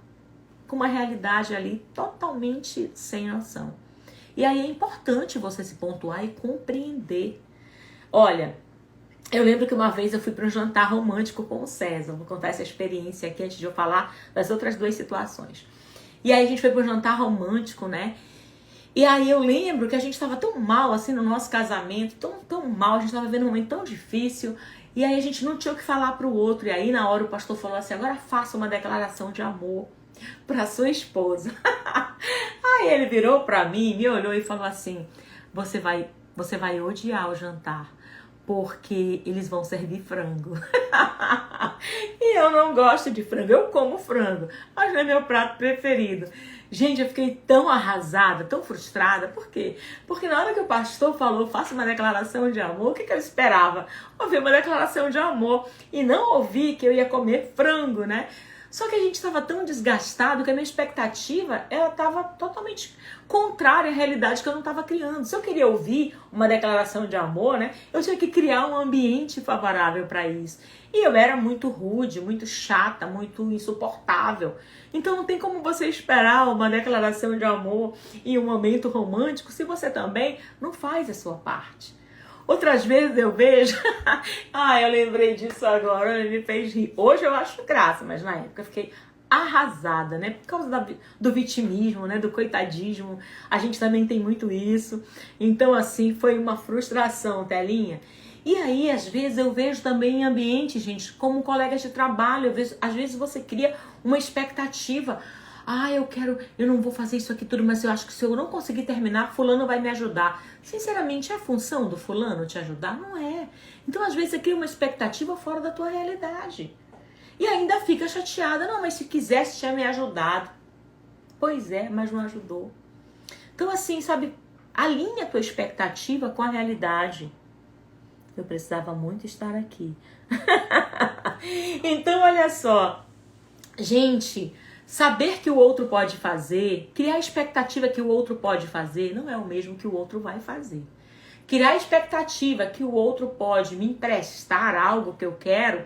com uma realidade ali totalmente sem noção. E aí é importante você se pontuar e compreender. Olha, eu lembro que uma vez eu fui para um jantar romântico com o César. Vou contar essa experiência aqui antes de eu falar das outras 2 situações. E aí a gente foi para um jantar romântico, né? E aí eu lembro que a gente estava tão mal assim no nosso casamento, tão mal, a gente estava vivendo um momento tão difícil. E aí a gente não tinha o que falar para o outro. E aí na hora o pastor falou assim, agora faça uma declaração de amor para sua esposa. Aí ele virou para mim, me olhou e falou assim, você vai odiar o jantar, porque eles vão servir frango. E eu não gosto de frango, eu como frango, mas não é meu prato preferido. Gente, eu fiquei tão arrasada, tão frustrada. Por quê? Porque na hora que o pastor falou, faça uma declaração de amor, o que eu esperava? Ouvir uma declaração de amor e não ouvir que eu ia comer frango, né? Só que a gente estava tão desgastado que a minha expectativa ela estava totalmente contrária à realidade que eu não estava criando. Se eu queria ouvir uma declaração de amor, né, eu tinha que criar um ambiente favorável para isso. E eu era muito rude, muito chata, muito insuportável. Então não tem como você esperar uma declaração de amor e um momento romântico se você também não faz a sua parte. Outras vezes eu vejo... eu lembrei disso agora, me fez rir. Hoje eu acho graça, mas na época eu fiquei arrasada, né? Por causa do vitimismo, né? Do coitadismo. A gente também tem muito isso. Então, assim, foi uma frustração, Telinha. E aí, às vezes, eu vejo também em ambiente, gente, como colegas de trabalho. Às vezes você cria uma expectativa. Eu não vou fazer isso aqui tudo, mas eu acho que se eu não conseguir terminar, fulano vai me ajudar. Sinceramente, é a função do fulano te ajudar? Não é. Então, às vezes, você cria uma expectativa fora da tua realidade. E ainda fica chateada. Não, mas se quisesse, tinha me ajudado. Pois é, mas não ajudou. Então, assim, sabe, alinha a tua expectativa com a realidade. Eu precisava muito estar aqui. Então, olha só. Gente... Saber que o outro pode fazer, criar a expectativa que o outro pode fazer, não é o mesmo que o outro vai fazer. Criar a expectativa que o outro pode me emprestar algo que eu quero,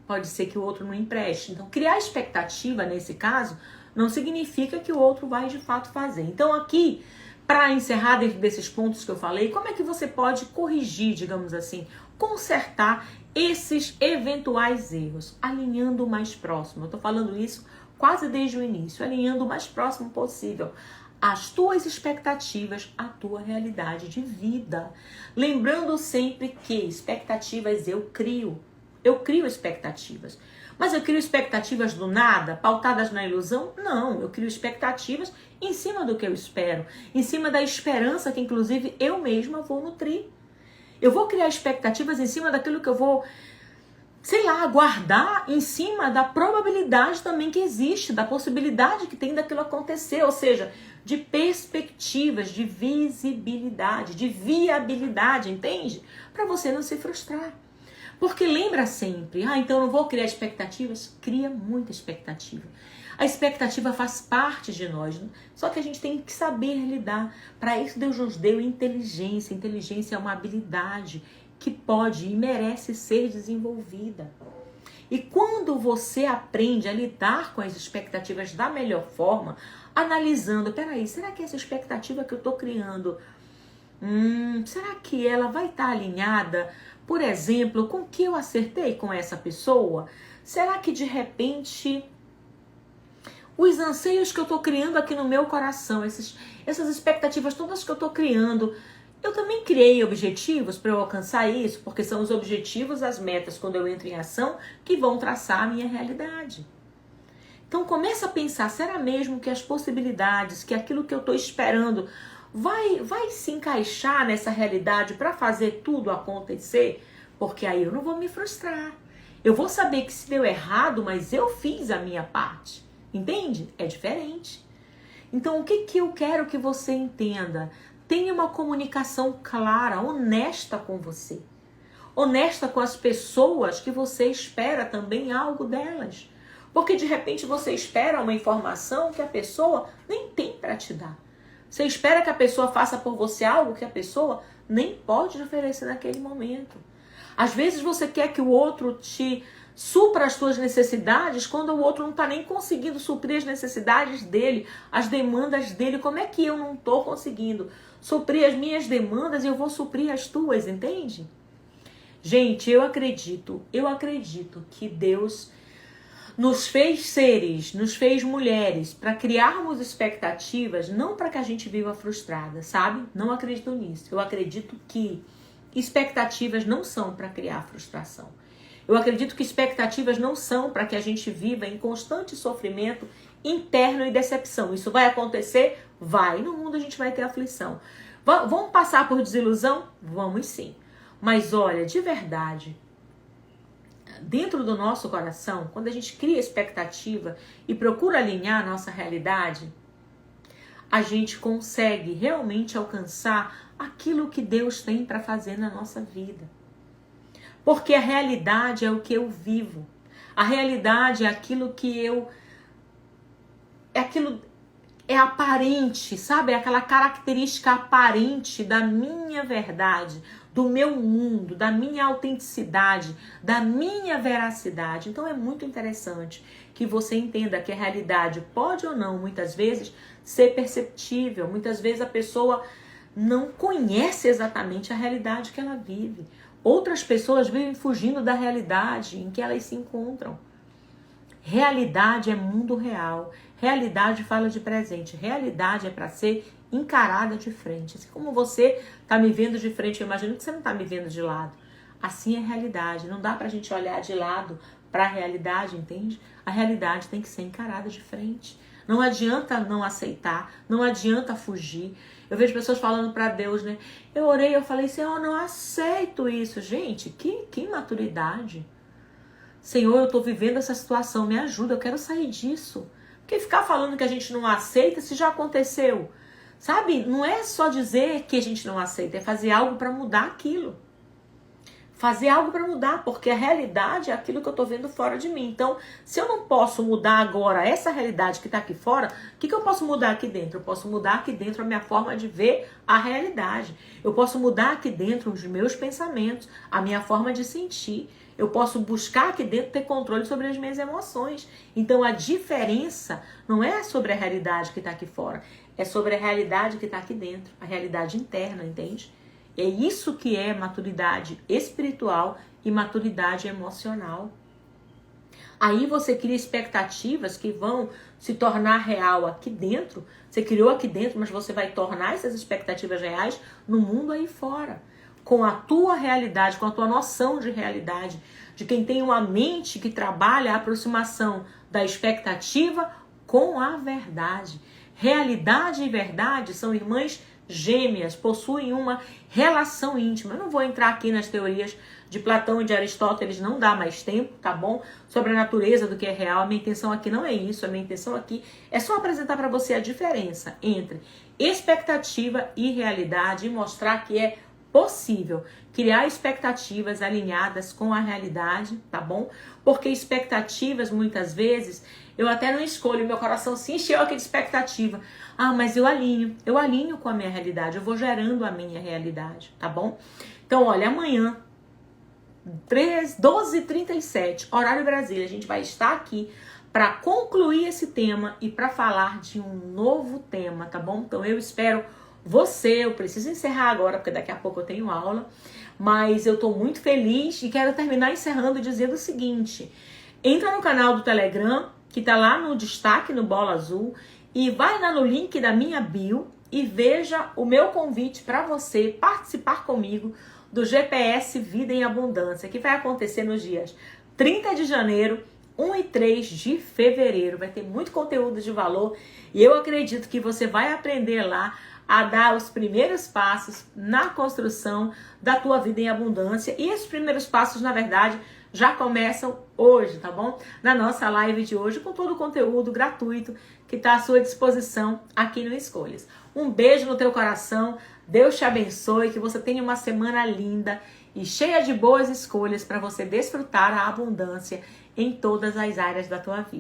pode ser que o outro não empreste. Então, criar expectativa, nesse caso, não significa que o outro vai de fato fazer. Então, aqui, para encerrar dentro desses pontos que eu falei, como é que você pode corrigir, digamos assim, consertar esses eventuais erros, alinhando o mais próximo? Eu estou falando isso quase desde o início, alinhando o mais próximo possível as tuas expectativas à tua realidade de vida. Lembrando sempre que expectativas eu crio expectativas. Mas eu crio expectativas do nada, pautadas na ilusão? Não, eu crio expectativas em cima do que eu espero, em cima da esperança que inclusive eu mesma vou nutrir. Eu vou criar expectativas em cima daquilo que eu vou sei lá, guardar em cima da probabilidade também que existe, da possibilidade que tem daquilo acontecer, ou seja, de perspectivas, de visibilidade, de viabilidade, entende? Para você não se frustrar. Porque lembra sempre, então eu não vou criar expectativas? Cria muita expectativa. A expectativa faz parte de nós, só que a gente tem que saber lidar. Para isso Deus nos deu inteligência. Inteligência é uma habilidade que pode e merece ser desenvolvida. E quando você aprende a lidar com as expectativas da melhor forma, analisando, peraí, será que essa expectativa que eu estou criando, será que ela vai estar alinhada, por exemplo, com o que eu acertei com essa pessoa? Será que de repente os anseios que eu estou criando aqui no meu coração, essas expectativas todas que eu estou criando, eu também criei objetivos para eu alcançar isso, porque são os objetivos, as metas, quando eu entro em ação, que vão traçar a minha realidade. Então começa a pensar, será mesmo que as possibilidades, que aquilo que eu estou esperando vai se encaixar nessa realidade para fazer tudo acontecer? Porque aí eu não vou me frustrar. Eu vou saber que se deu errado, mas eu fiz a minha parte. Entende? É diferente. Então o que eu quero que você entenda? Tenha uma comunicação clara, honesta com você. Honesta com as pessoas que você espera também algo delas. Porque de repente você espera uma informação que a pessoa nem tem para te dar. Você espera que a pessoa faça por você algo que a pessoa nem pode oferecer naquele momento. Às vezes você quer que o outro te supra as suas necessidades quando o outro não está nem conseguindo suprir as necessidades dele, as demandas dele. Como é que eu não estou conseguindo suprir as minhas demandas e eu vou suprir as tuas, entende? Gente, eu acredito que Deus nos fez seres, nos fez mulheres para criarmos expectativas, não para que a gente viva frustrada, sabe? Não acredito nisso. Eu acredito que expectativas não são para criar frustração. Eu acredito que expectativas não são para que a gente viva em constante sofrimento interno e decepção. Isso vai acontecer? Vai. No mundo a gente vai ter aflição. Vamos passar por desilusão? Vamos sim. Mas olha, de verdade, dentro do nosso coração, quando a gente cria expectativa e procura alinhar a nossa realidade, a gente consegue realmente alcançar aquilo que Deus tem para fazer na nossa vida. Porque a realidade é o que eu vivo. A realidade é aquilo que é aparente, sabe? É aquela característica aparente da minha verdade, do meu mundo, da minha autenticidade, da minha veracidade. Então é muito interessante que você entenda que a realidade pode ou não, muitas vezes, ser perceptível. Muitas vezes a pessoa não conhece exatamente a realidade que ela vive. Outras pessoas vivem fugindo da realidade em que elas se encontram. Realidade é mundo real. Realidade fala de presente. Realidade é para ser encarada de frente. Assim como você está me vendo de frente, eu imagino que você não está me vendo de lado. Assim é a realidade. Não dá para a gente olhar de lado para a realidade, entende? A realidade tem que ser encarada de frente. Não adianta não aceitar, não adianta fugir. Eu vejo pessoas falando para Deus, né? Eu orei, eu falei, Senhor, eu não aceito isso. Gente, que imaturidade. Senhor, eu estou vivendo essa situação, me ajuda, eu quero sair disso. Porque ficar falando que a gente não aceita se já aconteceu. Sabe, não é só dizer que a gente não aceita, é fazer algo para mudar aquilo. Fazer algo para mudar, porque a realidade é aquilo que eu estou vendo fora de mim. Então, se eu não posso mudar agora essa realidade que está aqui fora, o que eu posso mudar aqui dentro? Eu posso mudar aqui dentro a minha forma de ver a realidade. Eu posso mudar aqui dentro os meus pensamentos, a minha forma de sentir. Eu posso buscar aqui dentro ter controle sobre as minhas emoções. Então, a diferença não é sobre a realidade que está aqui fora, é sobre a realidade que está aqui dentro, a realidade interna, entende? É isso que é maturidade espiritual e maturidade emocional. Aí você cria expectativas que vão se tornar real aqui dentro. Você criou aqui dentro, mas você vai tornar essas expectativas reais no mundo aí fora. Com a tua realidade, com a tua noção de realidade, de quem tem uma mente que trabalha a aproximação da expectativa com a verdade. Realidade e verdade são irmãs gêmeas, possuem uma relação íntima. Eu não vou entrar aqui nas teorias de Platão e de Aristóteles não dá mais tempo, tá bom? Sobre a natureza do que é real. A minha intenção aqui não é isso. A minha intenção aqui é só apresentar para você a diferença entre expectativa e realidade e mostrar que é possível criar expectativas alinhadas com a realidade, tá bom? Porque expectativas, muitas vezes, eu até não escolho, meu coração se encheu aqui de expectativa. Ah, mas eu alinho com a minha realidade, eu vou gerando a minha realidade, tá bom? Então, olha, amanhã, 12h37, horário Brasília, a gente vai estar aqui para concluir esse tema e para falar de um novo tema, tá bom? Então, eu espero eu preciso encerrar agora, porque daqui a pouco eu tenho aula, mas eu tô muito feliz e quero terminar encerrando dizendo o seguinte: entra no canal do Telegram, que tá lá no destaque, no Bola Azul, e vai lá no link da minha bio e veja o meu convite para você participar comigo do GPS Vida em Abundância, que vai acontecer nos dias 30 de janeiro, 1 e 3 de fevereiro. Vai ter muito conteúdo de valor e eu acredito que você vai aprender lá a dar os primeiros passos na construção da tua vida em abundância. E esses primeiros passos, na verdade, já começam hoje, tá bom? Na nossa live de hoje, com todo o conteúdo gratuito que está à sua disposição aqui no Escolhas. Um beijo no teu coração, Deus te abençoe, que você tenha uma semana linda e cheia de boas escolhas para você desfrutar a abundância em todas as áreas da tua vida.